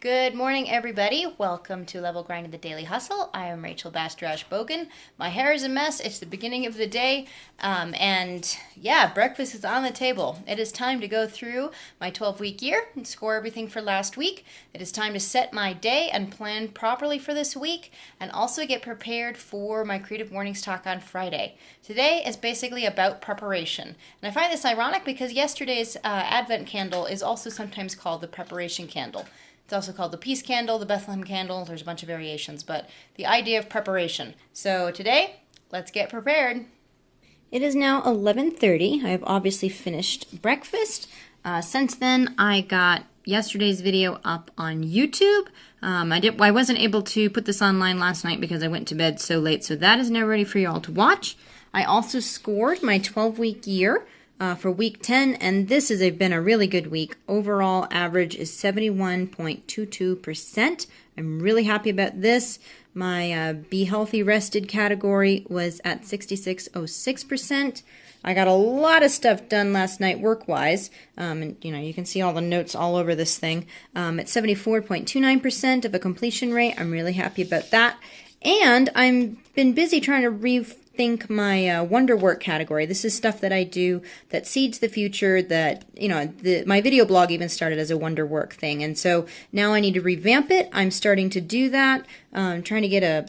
Good morning, everybody. Welcome to Level Grind of the Daily Hustle. I am Rachel Bastarache Bogan. My hair is a mess. It's the beginning of the day. And breakfast is on the table. It is time to go through my 12-week year and score everything for last week. It is time to set my day and plan properly for this week, and also get prepared for my Creative Mornings talk on Friday. Today is basically about preparation. And I find this ironic because yesterday's Advent candle is also sometimes called the preparation candle. It's also called the Peace Candle, the Bethlehem Candle. There's a bunch of variations, but the idea of preparation. So today, let's get prepared. It is now 11:30. I have obviously finished breakfast. Since then, I got yesterday's video up on YouTube. I wasn't able to put this online last night because I went to bed so late, so that is now ready for you all to watch. I also scored my 12-week year for week 10, and this has been a really good week. Overall average is 71.22%. I'm really happy about this. My Be Healthy Rested category was at 66.06%. I got a lot of stuff done last night work-wise, and you can see all the notes all over this thing. At 74.29% of a completion rate. I'm really happy about that. And I've been busy trying to rethink my wonder work category. This is stuff that I do that seeds the future, that, my video blog even started as a wonder work thing. And so now I need to revamp it. I'm starting to do that. I'm trying to get a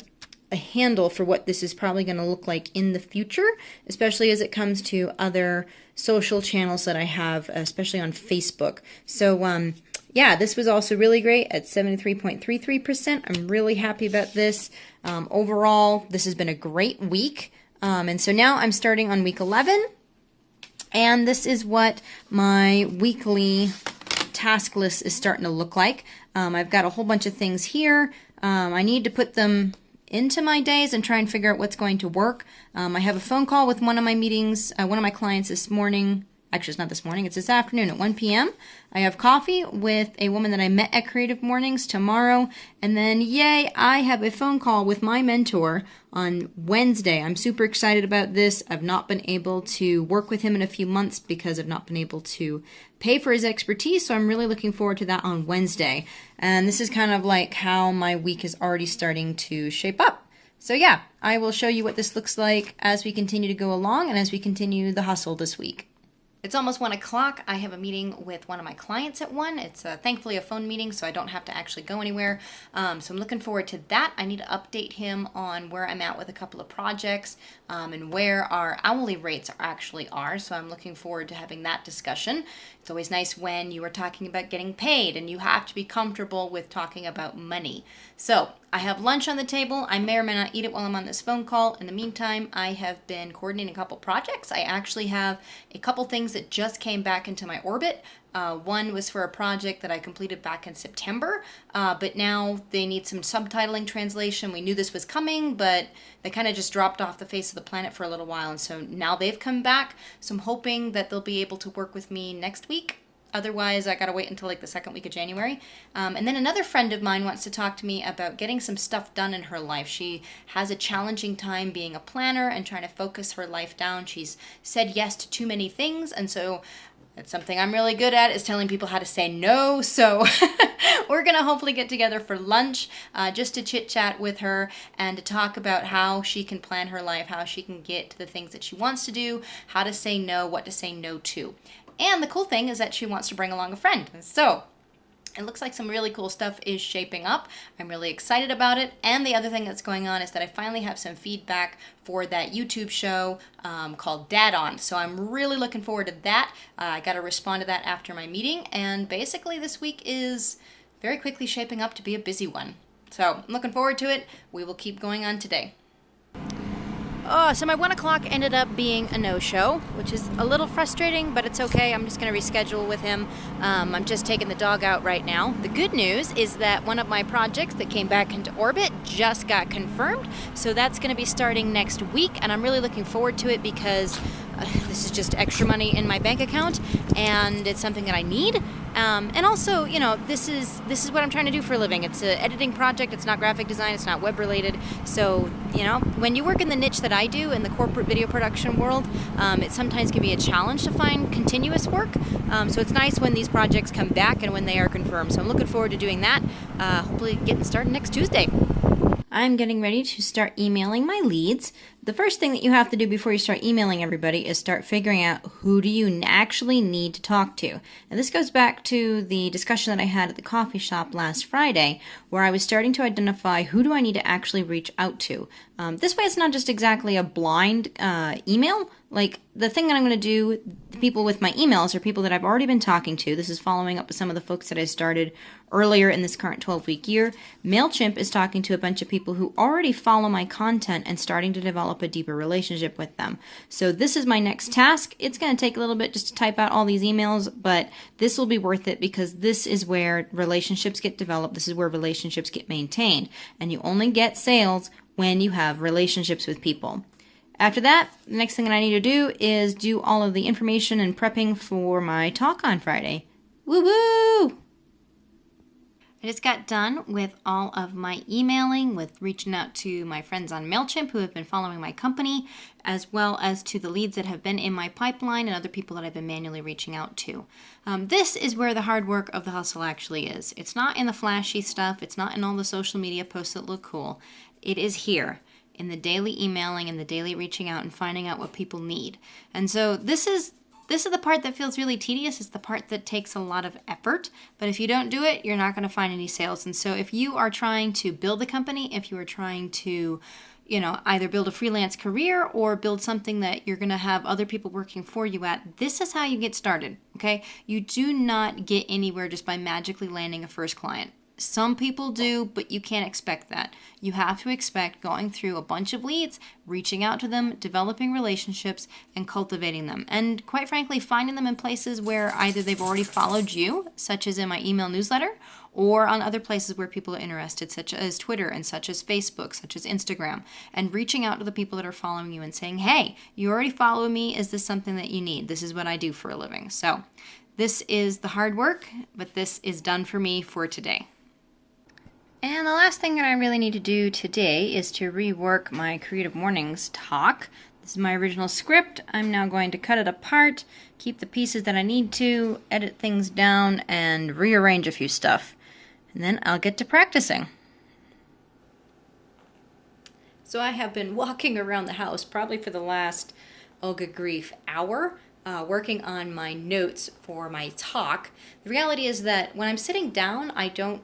handle for what this is probably going to look like in the future, especially as it comes to other social channels that I have, especially on Facebook. So, this was also really great at 73.33%. I'm really happy about this. Overall, this has been a great week. And so now I'm starting on week 11. And this is what my weekly task list is starting to look like. I've got a whole bunch of things here. I need to put them into my days and try and figure out what's going to work. I have a phone call with one of my clients this morning. Actually, it's not this morning, it's this afternoon at 1 p.m. I have coffee with a woman that I met at Creative Mornings tomorrow. And then, yay, I have a phone call with my mentor on Wednesday. I'm super excited about this. I've not been able to work with him in a few months because I've not been able to pay for his expertise. So I'm really looking forward to that on Wednesday. And this is kind of like how my week is already starting to shape up. So I will show you what this looks like as we continue to go along and as we continue the hustle this week. It's almost 1 o'clock. I have a meeting with one of my clients at 1. It's thankfully a phone meeting, so I don't have to actually go anywhere. So I'm looking forward to that. I need to update him on where I'm at with a couple of projects and where our hourly rates actually are. So I'm looking forward to having that discussion. It's always nice when you are talking about getting paid, and you have to be comfortable with talking about money. So I have lunch on the table. I may or may not eat it while I'm on this phone call. In the meantime, I have been coordinating a couple projects. I actually have a couple things that just came back into my orbit. One was for a project that I completed back in September, but now they need some subtitling translation. We knew this was coming, but they kind of just dropped off the face of the planet for a little while, and so now they've come back. So I'm hoping that they'll be able to work with me next week. Otherwise, I gotta wait until like the second week of January. And then another friend of mine wants to talk to me about getting some stuff done in her life. She has a challenging time being a planner and trying to focus her life down. She's said yes to too many things, and so that's something I'm really good at, is telling people how to say no. So we're going to hopefully get together for lunch just to chit-chat with her and to talk about how she can plan her life, how she can get to the things that she wants to do, how to say no, what to say no to. And the cool thing is that she wants to bring along a friend. So it looks like some really cool stuff is shaping up. I'm really excited about it. And the other thing that's going on is that I finally have some feedback for that YouTube show called Dad On. So I'm really looking forward to that. I got to respond to that after my meeting. And basically this week is very quickly shaping up to be a busy one. So I'm looking forward to it. We will keep going on today. So my 1 o'clock ended up being a no-show, which is a little frustrating, but it's okay. I'm just going to reschedule with him. I'm just taking the dog out right now. The good news is that one of my projects that came back into orbit just got confirmed, so that's going to be starting next week, and I'm really looking forward to it because This is just extra money in my bank account, and it's something that I need. And also, you know, this is what I'm trying to do for a living. It's an editing project. It's not graphic design. It's not web related. So, you know, when you work in the niche that I do in the corporate video production world, it sometimes can be a challenge to find continuous work. So it's nice when these projects come back and when they are confirmed. So I'm looking forward to doing that. Hopefully getting started next Tuesday. I'm getting ready to start emailing my leads. The first thing that you have to do before you start emailing everybody is start figuring out who do you actually need to talk to. And this goes back to the discussion that I had at the coffee shop last Friday, where I was starting to identify who do I need to actually reach out to. This way it's not just exactly a blind email. Like, the thing that I'm going to do, the people with my emails are people that I've already been talking to. This is following up with some of the folks that I started earlier in this current 12-week year. MailChimp is talking to a bunch of people who already follow my content and starting to develop a deeper relationship with them. So this is my next task. It's going to take a little bit just to type out all these emails, but this will be worth it because this is where relationships get developed. This is where relationships get maintained. And you only get sales when you have relationships with people. After that, the next thing that I need to do is do all of the information and prepping for my talk on Friday. Woo-woo! I just got done with all of my emailing, with reaching out to my friends on MailChimp who have been following my company, as well as to the leads that have been in my pipeline and other people that I've been manually reaching out to. This is where the hard work of the hustle actually is. It's not in the flashy stuff. It's not in all the social media posts that look cool. It is here, in the daily emailing and the daily reaching out and finding out what people need. And so this is the part that feels really tedious. It's the part that takes a lot of effort. But if you don't do it, you're not going to find any sales. And so if you are trying to build a company, if you are trying to, you know, either build a freelance career or build something that you're going to have other people working for you at, this is how you get started, okay? You do not get anywhere just by magically landing a first client. Some people do, but you can't expect that. You have to expect going through a bunch of leads, reaching out to them, developing relationships, and cultivating them. And quite frankly, finding them in places where either they've already followed you, such as in my email newsletter, or on other places where people are interested, such as Twitter and such as Facebook, such as Instagram, and reaching out to the people that are following you and saying, hey, you already follow me. Is this something that you need? This is what I do for a living. So this is the hard work, but this is done for me for today. And the last thing that I really need to do today is to rework my Creative Mornings talk. This is my original script. I'm now going to cut it apart, keep the pieces that I need to, edit things down, and rearrange a few stuff. And then I'll get to practicing. So I have been walking around the house probably for the last, oh good grief, hour, working on my notes for my talk. The reality is that when I'm sitting down, I don't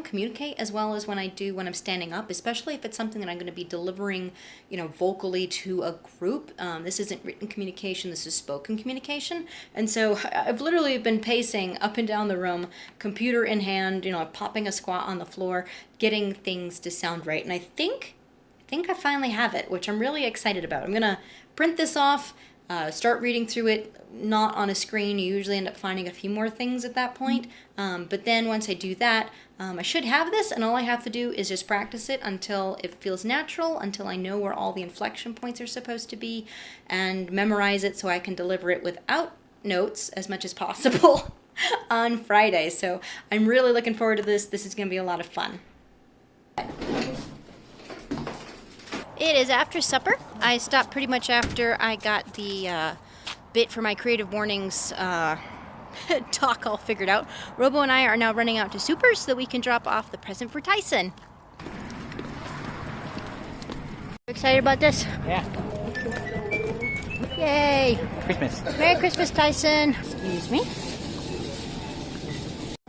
communicate as well as when I do when I'm standing up, especially if it's something that I'm going to be delivering, you know, vocally to a group. This isn't written communication, this is spoken communication. And so I've literally been pacing up and down the room, computer in hand, you know, popping a squat on the floor, getting things to sound right. And I think I finally have it, which I'm really excited about. I'm going to print this off, start reading through it, not on a screen. You usually end up finding a few more things at that point. But then once I do that, I should have this, and all I have to do is just practice it until it feels natural, until I know where all the inflection points are supposed to be, and memorize it so I can deliver it without notes as much as possible on Friday. So I'm really looking forward to this. This is going to be a lot of fun. It is after supper. I stopped pretty much after I got the bit for my Creative Mornings talk all figured out. Robo and I are now running out to Super so that we can drop off the present for Tyson. Excited about this? Yeah. Yay! Christmas. Merry Christmas, Tyson. Excuse me.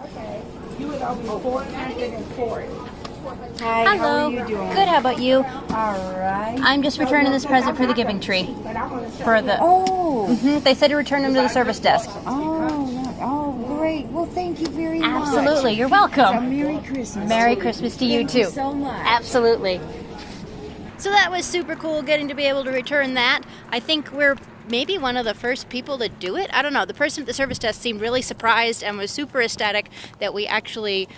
Okay. You would all be 4 connected and 4. Hi, How hello. are you doing? Good, how about you? All right. I'm just returning this present for the giving tree. For the. Oh. They said to return them to the service desk. Oh, great. Well, thank you very much. Absolutely, you're So welcome. Merry Christmas. Merry Christmas to you Thank too. you so much. Absolutely. So that was super cool getting to be able to return that. I think we're maybe one of the first people to do it. I don't know. The person at the service desk seemed really surprised and was super ecstatic that we actually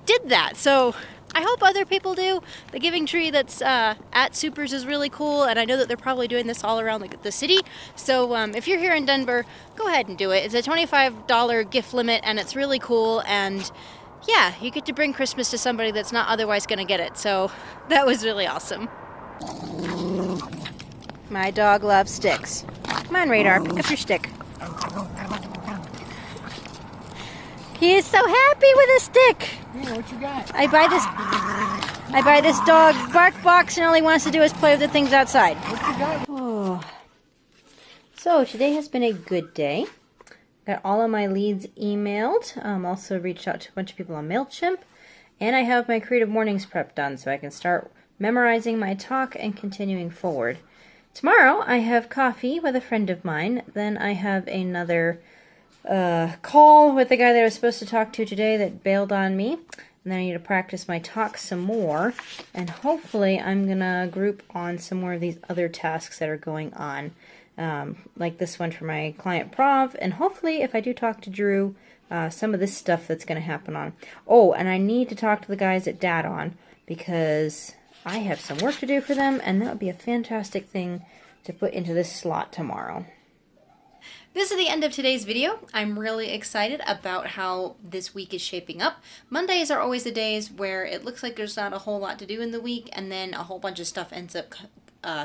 did that. So I hope other people do. The giving tree that's at Supers is really cool, and I know that they're probably doing this all around the city. So if you're here in Denver, go ahead and do it. It's a $25 gift limit, and it's really cool. And yeah, you get to bring Christmas to somebody that's not otherwise going to get it. So that was really awesome. My dog loves sticks. Come on, Radar, pick up your stick. He is so happy with a stick. Hey, what you got? I buy this dog bark box, and all he wants to do is play with the things outside. What you got? Oh. So today has been a good day. Got all of my leads emailed. Also reached out to a bunch of people on MailChimp. And I have my Creative Mornings prep done, so I can start memorizing my talk and continuing forward. Tomorrow I have coffee with a friend of mine. Then I have another call with the guy that I was supposed to talk to today that bailed on me. And then I need to practice my talk some more. And hopefully I'm going to group on some more of these other tasks that are going on. Like this one for my client Prov, and hopefully if I do talk to Drew, some of this stuff that's going to happen on. Oh, and I need to talk to the guys at Dadon, because I have some work to do for them, and that would be a fantastic thing to put into this slot tomorrow. This is the end of today's video. I'm really excited about how this week is shaping up. Mondays are always the days where it looks like there's not a whole lot to do in the week, and then a whole bunch of stuff ends up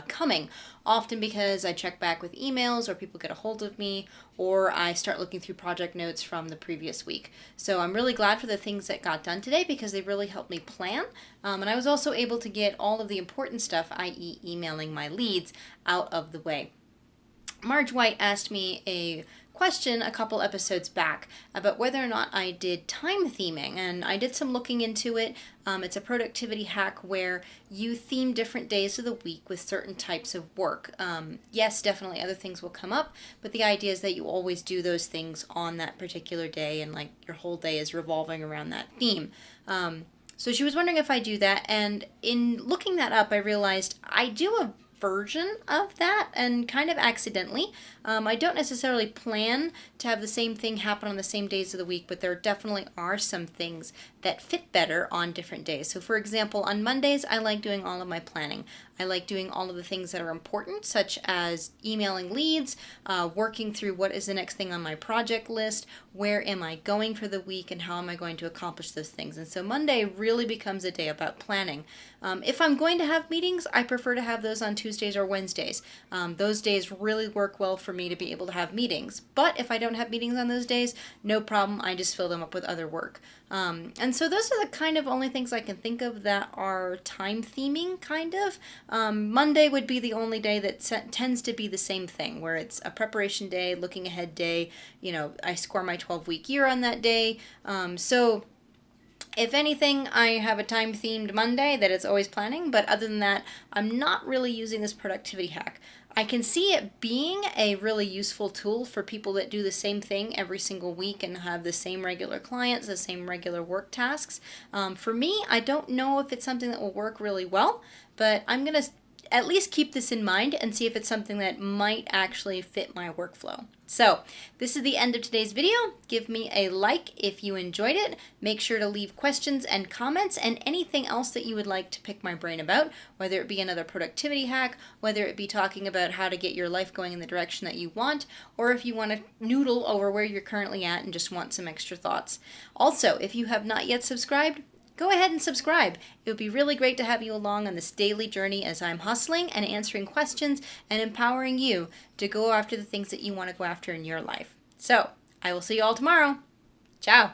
coming, often because I check back with emails, or people get a hold of me, or I start looking through project notes from the previous week. So I'm really glad for the things that got done today, because they really helped me plan. And I was also able to get all of the important stuff, i.e. emailing my leads, out of the way. Marge White asked me a question a couple episodes back about whether or not I did time theming, and I did some looking into it. It's a productivity hack where you theme different days of the week with certain types of work. Yes, definitely other things will come up, but the idea is that you always do those things on that particular day, and like your whole day is revolving around that theme. So she was wondering if I do that, and in looking that up, I realized I do a version of that, and kind of accidentally. I don't necessarily plan to have the same thing happen on the same days of the week, but there definitely are some things that fit better on different days. So for example, on Mondays, I like doing all of my planning. I like doing all of the things that are important, such as emailing leads, working through what is the next thing on my project list, where am I going for the week, and how am I going to accomplish those things. And so Monday really becomes a day about planning. If I'm going to have meetings, I prefer to have those on Tuesdays or Wednesdays. Those days really work well for me to be able to have meetings. But if I don't have meetings on those days, no problem, I just fill them up with other work. And so those are the kind of only things I can think of that are time theming, kind of. Monday would be the only day that tends to be the same thing, where it's a preparation day, looking ahead day. You know, I score my 12-week year on that day. So if anything, I have a time-themed Monday that it's always planning, but other than that, I'm not really using this productivity hack. I can see it being a really useful tool for people that do the same thing every single week and have the same regular clients, the same regular work tasks. For me, I don't know if it's something that will work really well, but I'm going to at least keep this in mind and see if it's something that might actually fit my workflow. So this is the end of today's video. Give me a like if you enjoyed it. Make sure to leave questions and comments and anything else that you would like to pick my brain about, whether it be another productivity hack, whether it be talking about how to get your life going in the direction that you want, or if you want to noodle over where you're currently at and just want some extra thoughts. Also, if you have not yet subscribed, go ahead and subscribe. It would be really great to have you along on this daily journey as I'm hustling and answering questions and empowering you to go after the things that you want to go after in your life. So, I will see you all tomorrow. Ciao.